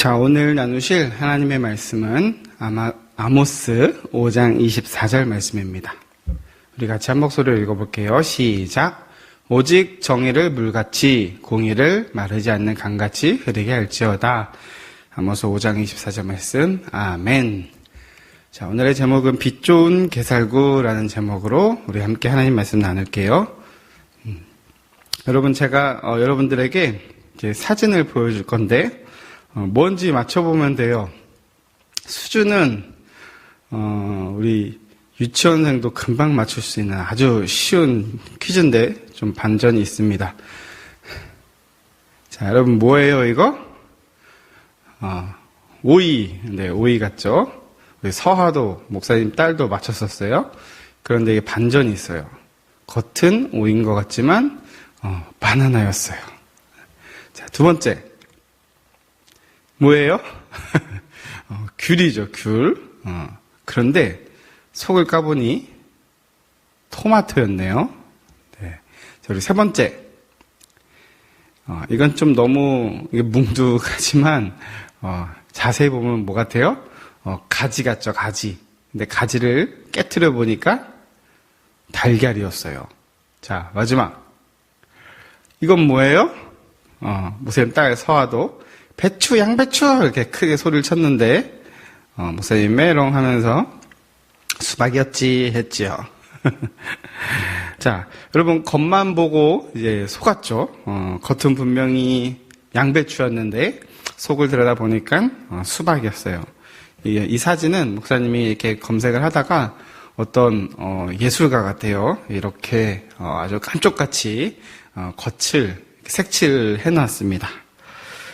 자, 오늘 나누실 하나님의 말씀은 아모스 5장 24절 말씀입니다. 우리 같이 한 목소리로 읽어볼게요. 시작. 오직 정의를 물같이 공의를 마르지 않는 강같이 흐르게 할지어다. 아모스 5장 24절 말씀. 아멘. 자, 오늘의 제목은 빛 좋은 게살구라는 제목으로 우리 함께 하나님 말씀 나눌게요. 여러분, 제가 여러분들에게 이제 사진을 보여줄 건데 뭔지 맞춰보면 돼요. 수준은 우리 유치원생도 금방 맞출 수 있는 아주 쉬운 퀴즈인데 좀 반전이 있습니다. 자, 여러분 뭐예요 이거? 오이. 네, 오이 같죠? 우리 서하도 목사님 딸도 맞췄었어요. 그런데 이게 반전이 있어요. 겉은 오이인 것 같지만 바나나였어요. 자, 두 번째. 뭐예요? 귤이죠, 귤. 그런데 속을 까보니 토마토였네요. 네. 자, 우리 세 번째. 이건 좀 너무 뭉툭하지만 자세히 보면 뭐 같아요? 가지 같죠, 가지. 근데 가지를 깨트려 보니까 달걀이었어요. 자, 마지막. 이건 뭐예요? 목사님 딸 서하도 배추, 양배추 이렇게 크게 소리를 쳤는데 목사님 메롱 하면서 수박이었지 했지요. 자, 여러분 겉만 보고 이제 속았죠. 겉은 분명히 양배추였는데 속을 들여다 보니까 수박이었어요. 이 사진은 목사님이 이렇게 검색을 하다가 어떤 예술가 같아요. 이렇게 아주 깜쪽같이 겉을 색칠을 해놨습니다.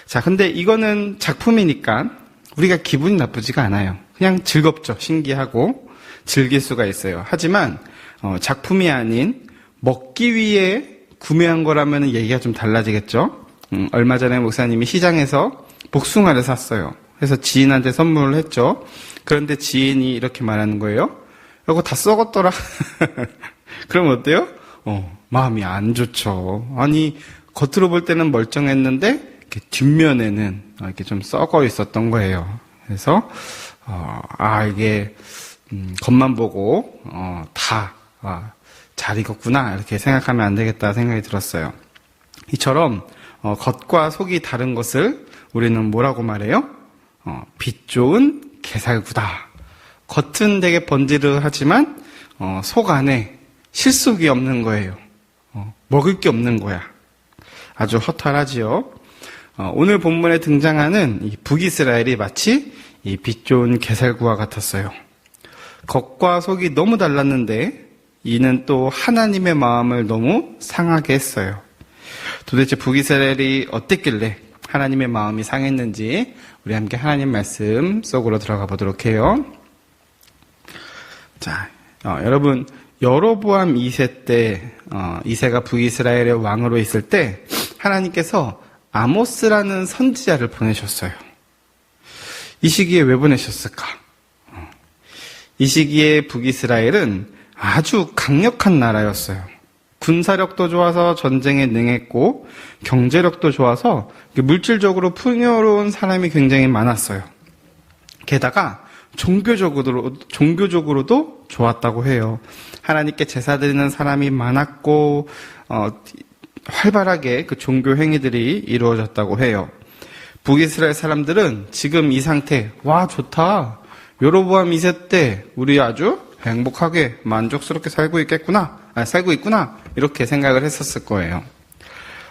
자, 근데 이거는 작품이니까 우리가 기분이 나쁘지가 않아요. 그냥 즐겁죠. 신기하고 즐길 수가 있어요. 하지만 작품이 아닌 먹기 위해 구매한 거라면 얘기가 좀 달라지겠죠. 얼마 전에 목사님이 시장에서 복숭아를 샀어요. 그래서 지인한테 선물을 했죠. 그런데 지인이 이렇게 말하는 거예요. 이거 다 썩었더라. 그럼 어때요? 마음이 안 좋죠. 아니, 겉으로 볼 때는 멀쩡했는데 이렇게 뒷면에는 이렇게 좀 썩어 있었던 거예요. 그래서 이게 겉만 보고 다 잘 익었구나 이렇게 생각하면 안 되겠다 생각이 들었어요. 이처럼 겉과 속이 다른 것을 우리는 뭐라고 말해요? 빛 좋은 게살구다. 겉은 되게 번지르하지만 속 안에 실속이 없는 거예요. 먹을 게 없는 거야. 아주 허탈하지요. 오늘 본문에 등장하는 이 북이스라엘이 마치 이 빛 좋은 게살구와 같았어요. 겉과 속이 너무 달랐는데 이는 또 하나님의 마음을 너무 상하게 했어요. 도대체 북이스라엘이 어땠길래 하나님의 마음이 상했는지 우리 함께 하나님 말씀 속으로 들어가 보도록 해요. 자, 여러분 여로보암 2세 때 2세가 북이스라엘의 왕으로 있을 때 하나님께서 아모스라는 선지자를 보내셨어요. 이 시기에 왜 보내셨을까? 이 시기에 북이스라엘은 아주 강력한 나라였어요. 군사력도 좋아서 전쟁에 능했고 경제력도 좋아서 물질적으로 풍요로운 사람이 굉장히 많았어요. 게다가 종교적으로도 좋았다고 해요. 하나님께 제사 드리는 사람이 많았고 활발하게 그 종교 행위들이 이루어졌다고 해요. 북이스라엘 사람들은 지금 이 상태, 와 좋다. 여로보암 2세 때 우리 아주 행복하게 만족스럽게 살고 있구나 이렇게 생각을 했었을 거예요.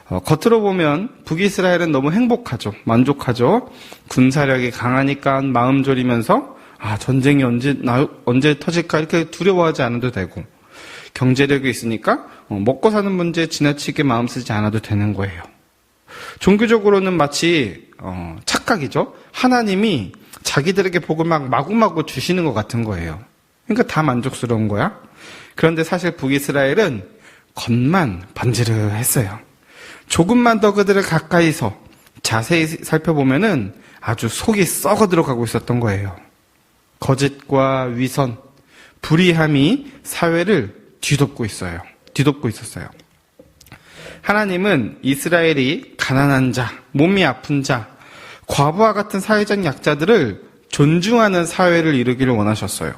겉으로 보면 북이스라엘은 너무 행복하죠. 만족하죠. 군사력이 강하니까 마음 졸이면서 전쟁이 언제 터질까 이렇게 두려워하지 않아도 되고 경제력이 있으니까 먹고 사는 문제에 지나치게 마음 쓰지 않아도 되는 거예요. 종교적으로는 마치 착각이죠. 하나님이 자기들에게 복을 막 마구마구 주시는 것 같은 거예요. 그러니까 다 만족스러운 거야. 그런데 사실 북이스라엘은 겉만 번지르했어요. 조금만 더 그들을 가까이서 자세히 살펴보면은 아주 속이 썩어 들어가고 있었던 거예요. 거짓과 위선, 불의함이 사회를 뒤덮고 있었어요. 하나님은 이스라엘이 가난한 자, 몸이 아픈 자, 과부와 같은 사회적 약자들을 존중하는 사회를 이루기를 원하셨어요.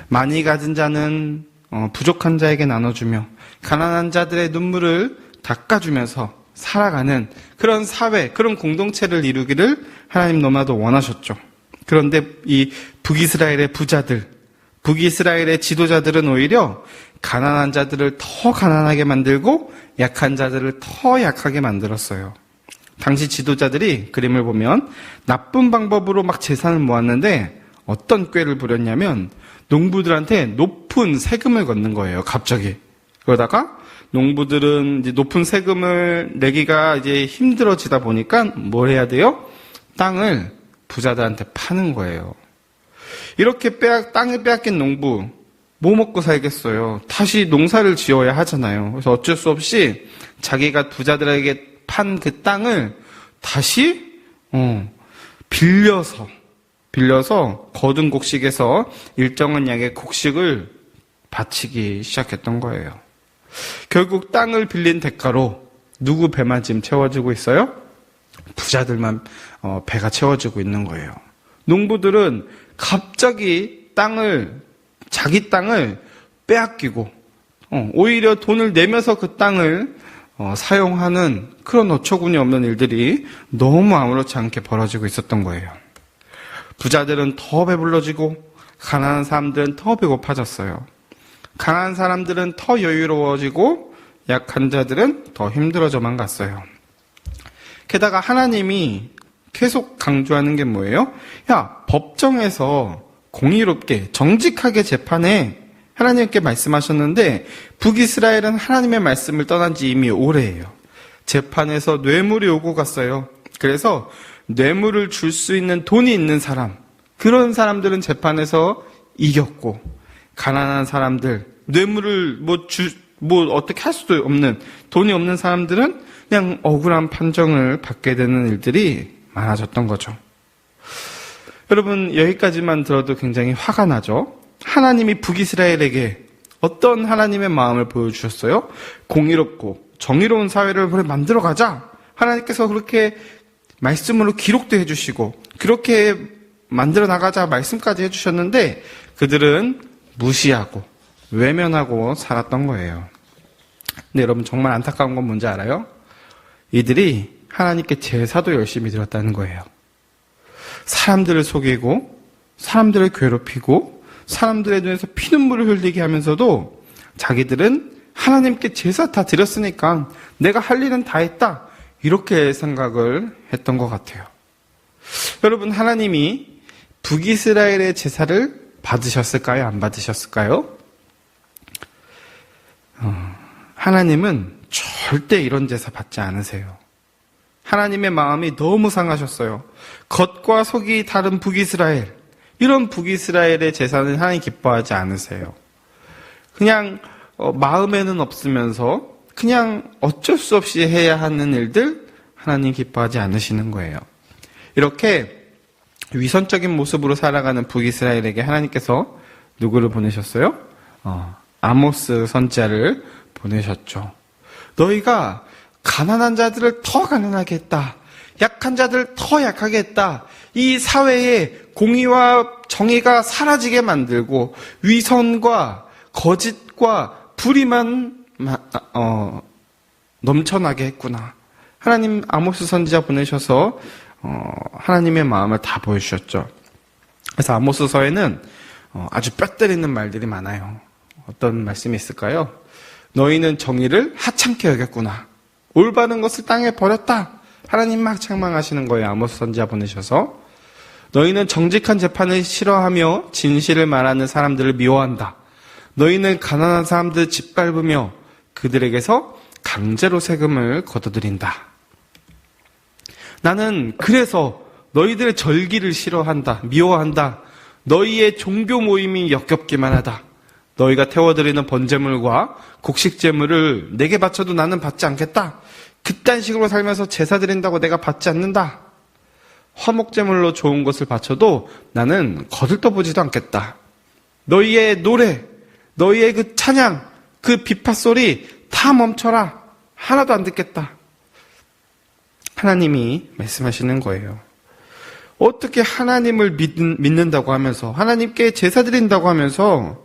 많이 가진 자는 부족한 자에게 나눠주며 가난한 자들의 눈물을 닦아주면서 살아가는 그런 사회, 그런 공동체를 이루기를 하나님 너무나도 원하셨죠. 그런데 이 북이스라엘의 부자들, 북이스라엘의 지도자들은 오히려 가난한 자들을 더 가난하게 만들고 약한 자들을 더 약하게 만들었어요. 당시 지도자들이 그림을 보면 나쁜 방법으로 막 재산을 모았는데 어떤 꾀를 부렸냐면 농부들한테 높은 세금을 걷는 거예요, 갑자기. 그러다가 농부들은 이제 높은 세금을 내기가 이제 힘들어지다 보니까 뭘 해야 돼요? 땅을 부자들한테 파는 거예요. 이렇게 땅을 빼앗긴 농부, 뭐 먹고 살겠어요? 다시 농사를 지어야 하잖아요. 그래서 어쩔 수 없이 자기가 부자들에게 판 그 땅을 다시 빌려서 거둔 곡식에서 일정한 양의 곡식을 바치기 시작했던 거예요. 결국 땅을 빌린 대가로 누구 배만 지금 채워지고 있어요? 부자들만 배가 채워지고 있는 거예요. 농부들은 갑자기 자기 땅을 빼앗기고 오히려 돈을 내면서 그 땅을 사용하는 그런 어처구니 없는 일들이 너무 아무렇지 않게 벌어지고 있었던 거예요. 부자들은 더 배불러지고 가난한 사람들은 더 배고파졌어요. 강한 사람들은 더 여유로워지고 약한 자들은 더 힘들어져만 갔어요. 게다가 하나님이 계속 강조하는 게 뭐예요? 야, 법정에서 공의롭게 정직하게 재판해. 하나님께 말씀하셨는데 북이스라엘은 하나님의 말씀을 떠난 지 이미 오래예요. 재판에서 뇌물이 오고 갔어요. 그래서 뇌물을 줄 수 있는 돈이 있는 사람, 그런 사람들은 재판에서 이겼고, 가난한 사람들, 뇌물을 어떻게 할 수도 없는, 돈이 없는 사람들은 그냥 억울한 판정을 받게 되는 일들이 많아졌던 거죠. 여러분, 여기까지만 들어도 굉장히 화가 나죠? 하나님이 북이스라엘에게 어떤 하나님의 마음을 보여주셨어요? 공의롭고 정의로운 사회를 만들어가자. 하나님께서 그렇게 말씀으로 기록도 해주시고 그렇게 만들어 나가자 말씀까지 해주셨는데 그들은 무시하고 외면하고 살았던 거예요. 근데 여러분 정말 안타까운 건 뭔지 알아요? 이들이 하나님께 제사도 열심히 드렸다는 거예요. 사람들을 속이고 사람들을 괴롭히고 사람들의 눈에서 피눈물을 흘리게 하면서도 자기들은 하나님께 제사 다 드렸으니까 내가 할 일은 다 했다. 이렇게 생각을 했던 것 같아요. 여러분, 하나님이 북이스라엘의 제사를 받으셨을까요? 안 받으셨을까요? 하나님은 절대 이런 제사 받지 않으세요. 하나님의 마음이 너무 상하셨어요. 겉과 속이 다른 북이스라엘, 이런 북이스라엘의 제사는 하나님 기뻐하지 않으세요. 그냥 마음에는 없으면서 그냥 어쩔 수 없이 해야 하는 일들 하나님 기뻐하지 않으시는 거예요. 이렇게 위선적인 모습으로 살아가는 북이스라엘에게 하나님께서 누구를 보내셨어요? 아모스 선지자를 보내셨죠. 너희가 가난한 자들을 더 가난하게 했다. 약한 자들을 더 약하게 했다. 이 사회에 공의와 정의가 사라지게 만들고 위선과 거짓과 불의만 넘쳐나게 했구나. 하나님 아모스 선지자 보내셔서 하나님의 마음을 다 보여주셨죠. 그래서 아모스서에는 아주 뼈 때리는 말들이 많아요. 어떤 말씀이 있을까요? 너희는 정의를 하찮게 여겼구나. 올바른 것을 땅에 버렸다. 하나님 막 책망하시는 거예요. 아모스 선지자 보내셔서. 너희는 정직한 재판을 싫어하며 진실을 말하는 사람들을 미워한다. 너희는 가난한 사람들을 짓밟으며 그들에게서 강제로 세금을 걷어들인다. 나는 그래서 너희들의 절기를 싫어한다. 미워한다. 너희의 종교 모임이 역겹기만 하다. 너희가 태워드리는 번제물과 곡식제물을 내게 바쳐도 나는 받지 않겠다. 그딴 식으로 살면서 제사 드린다고 내가 받지 않는다. 화목제물로 좋은 것을 바쳐도 나는 거들떠보지도 않겠다. 너희의 노래, 너희의 그 찬양, 그 비파소리 다 멈춰라. 하나도 안 듣겠다. 하나님이 말씀하시는 거예요. 어떻게 하나님을 믿는다고 하면서 하나님께 제사 드린다고 하면서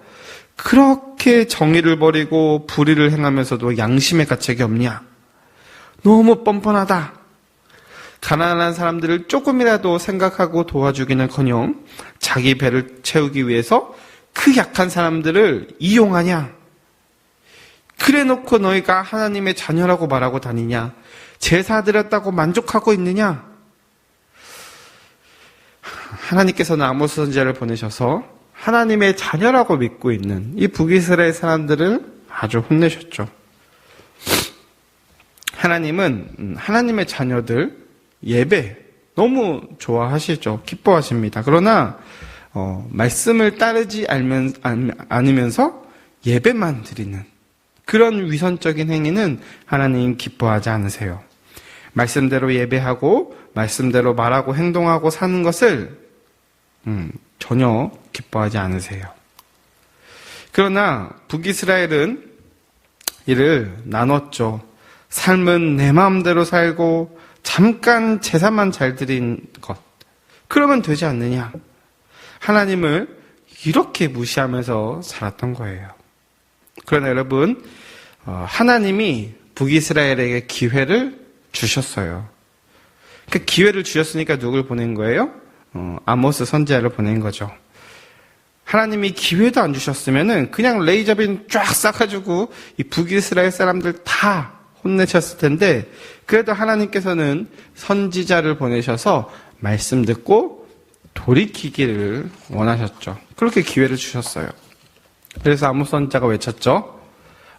그렇게 정의를 버리고 불의를 행하면서도 양심의 가책이 없냐? 너무 뻔뻔하다. 가난한 사람들을 조금이라도 생각하고 도와주기는커녕 자기 배를 채우기 위해서 그 약한 사람들을 이용하냐? 그래놓고 너희가 하나님의 자녀라고 말하고 다니냐? 제사 드렸다고 만족하고 있느냐? 하나님께서는 아모스 선지자를 보내셔서 하나님의 자녀라고 믿고 있는 이 북이스라엘 사람들을 아주 혼내셨죠. 하나님은 하나님의 자녀들 예배 너무 좋아하시죠. 기뻐하십니다. 그러나 말씀을 따르지 않으면서 예배만 드리는 그런 위선적인 행위는 하나님 기뻐하지 않으세요. 말씀대로 예배하고 말씀대로 말하고 행동하고 사는 것을 전혀 기뻐하지 않으세요. 그러나 북이스라엘은 이를 나눴죠. 삶은 내 마음대로 살고 잠깐 제사만 잘 드린 것. 그러면 되지 않느냐. 하나님을 이렇게 무시하면서 살았던 거예요. 그러나 여러분, 하나님이 북이스라엘에게 기회를 주셨어요. 그 기회를 주셨으니까 누굴 보낸 거예요? 아모스 선지자를 보낸 거죠. 하나님이 기회도 안 주셨으면은 그냥 레이저빔 쫙 쏴가지고 이 북이스라엘 사람들 다 혼내셨을 텐데, 그래도 하나님께서는 선지자를 보내셔서 말씀 듣고 돌이키기를 원하셨죠. 그렇게 기회를 주셨어요. 그래서 아모스 선지자가 외쳤죠.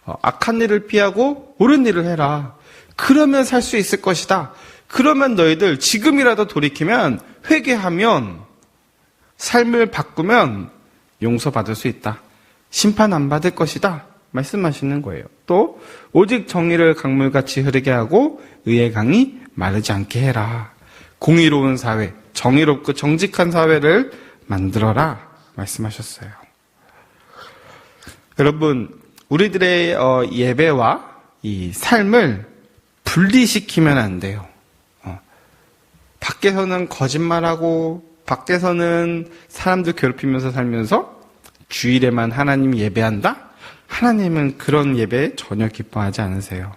악한 일을 피하고 옳은 일을 해라. 그러면 살 수 있을 것이다. 그러면 너희들 지금이라도 돌이키면 회개하면 삶을 바꾸면 용서받을 수 있다. 심판 안 받을 것이다. 말씀하시는 거예요. 또 오직 정의를 강물같이 흐르게 하고 의의 강이 마르지 않게 해라. 공의로운 사회, 정의롭고 정직한 사회를 만들어라. 말씀하셨어요. 여러분, 우리들의 예배와 이 삶을 분리시키면 안 돼요. 밖에서는 거짓말하고 밖에서는 사람들 괴롭히면서 살면서 주일에만 하나님 예배한다? 하나님은 그런 예배 전혀 기뻐하지 않으세요.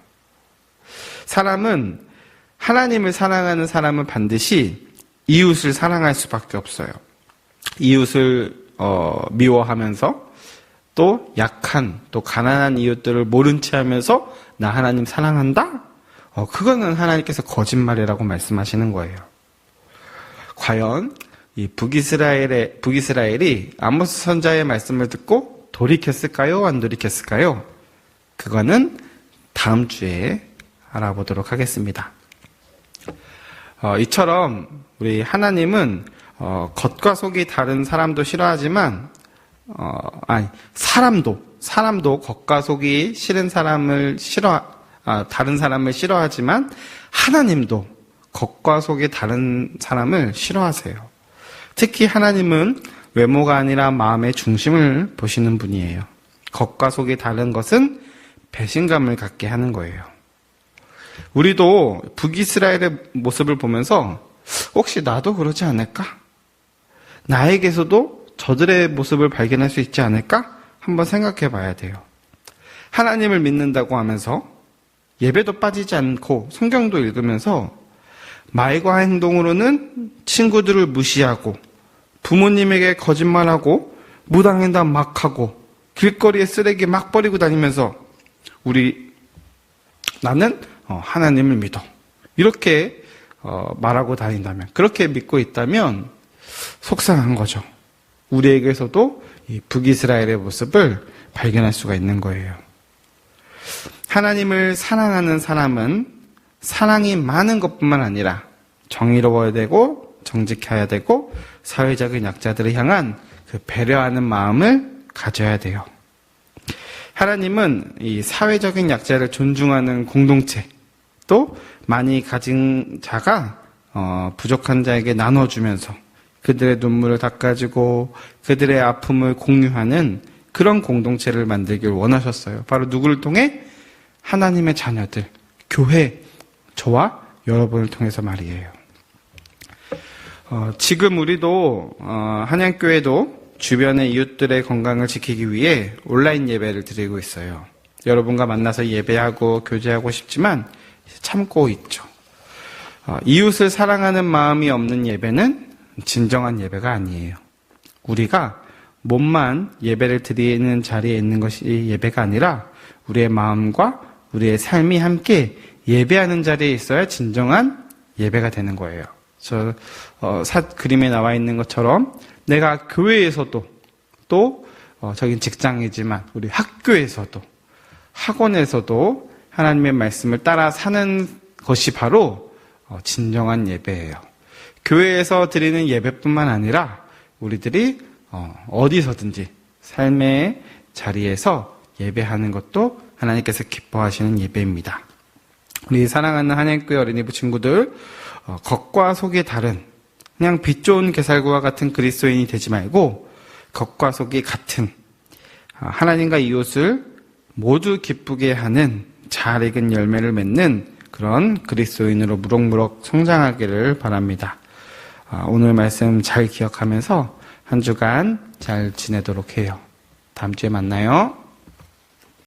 사람은 하나님을 사랑하는 사람은 반드시 이웃을 사랑할 수밖에 없어요. 이웃을 미워하면서 또 약한, 또 가난한 이웃들을 모른 채 하면서 나 하나님 사랑한다? 그거는 하나님께서 거짓말이라고 말씀하시는 거예요. 과연 이 북이스라엘이 아모스 선지자의 말씀을 듣고 돌이켰을까요? 안 돌이켰을까요? 그거는 다음 주에 알아보도록 하겠습니다. 이처럼 우리 하나님은 겉과 속이 다른 사람도 싫어하지만 사람도 겉과 속이 싫은 사람을 다른 사람을 싫어하지만 하나님도 겉과 속이 다른 사람을 싫어하세요. 특히 하나님은 외모가 아니라 마음의 중심을 보시는 분이에요. 겉과 속이 다른 것은 배신감을 갖게 하는 거예요. 우리도 북이스라엘의 모습을 보면서 혹시 나도 그러지 않을까? 나에게서도 저들의 모습을 발견할 수 있지 않을까? 한번 생각해 봐야 돼요. 하나님을 믿는다고 하면서 예배도 빠지지 않고 성경도 읽으면서 말과 행동으로는 친구들을 무시하고 부모님에게 거짓말하고 무당횡단 막 하고 길거리에 쓰레기 막 버리고 다니면서 나는 하나님을 믿어. 이렇게 말하고 다닌다면, 그렇게 믿고 있다면 속상한 거죠. 우리에게서도 이 북이스라엘의 모습을 발견할 수가 있는 거예요. 하나님을 사랑하는 사람은 사랑이 많은 것뿐만 아니라 정의로워야 되고 정직해야 되고 사회적인 약자들을 향한 그 배려하는 마음을 가져야 돼요. 하나님은 이 사회적인 약자를 존중하는 공동체, 또 많이 가진 자가 부족한 자에게 나눠주면서 그들의 눈물을 닦아주고 그들의 아픔을 공유하는 그런 공동체를 만들길 원하셨어요. 바로 누구를 통해? 하나님의 자녀들, 교회, 저와 여러분을 통해서 말이에요. 지금 우리도 한양교회도 주변의 이웃들의 건강을 지키기 위해 온라인 예배를 드리고 있어요. 여러분과 만나서 예배하고 교제하고 싶지만 참고 있죠. 이웃을 사랑하는 마음이 없는 예배는 진정한 예배가 아니에요. 우리가 몸만 예배를 드리는 자리에 있는 것이 예배가 아니라 우리의 마음과 우리의 삶이 함께 예배하는 자리에 있어야 진정한 예배가 되는 거예요. 그림에 나와 있는 것처럼 내가 교회에서도 또 저긴 직장이지만 우리 학교에서도 학원에서도 하나님의 말씀을 따라 사는 것이 바로 진정한 예배예요. 교회에서 드리는 예배뿐만 아니라 우리들이 어디서든지 삶의 자리에서 예배하는 것도 하나님께서 기뻐하시는 예배입니다. 우리 사랑하는 한양교회 어린이부 친구들, 겉과 속이 다른 그냥 빛 좋은 게살구와 같은 그리스도인이 되지 말고 겉과 속이 같은 하나님과 이웃을 모두 기쁘게 하는 잘 익은 열매를 맺는 그런 그리스도인으로 무럭무럭 성장하기를 바랍니다. 오늘 말씀 잘 기억하면서 한 주간 잘 지내도록 해요. 다음 주에 만나요.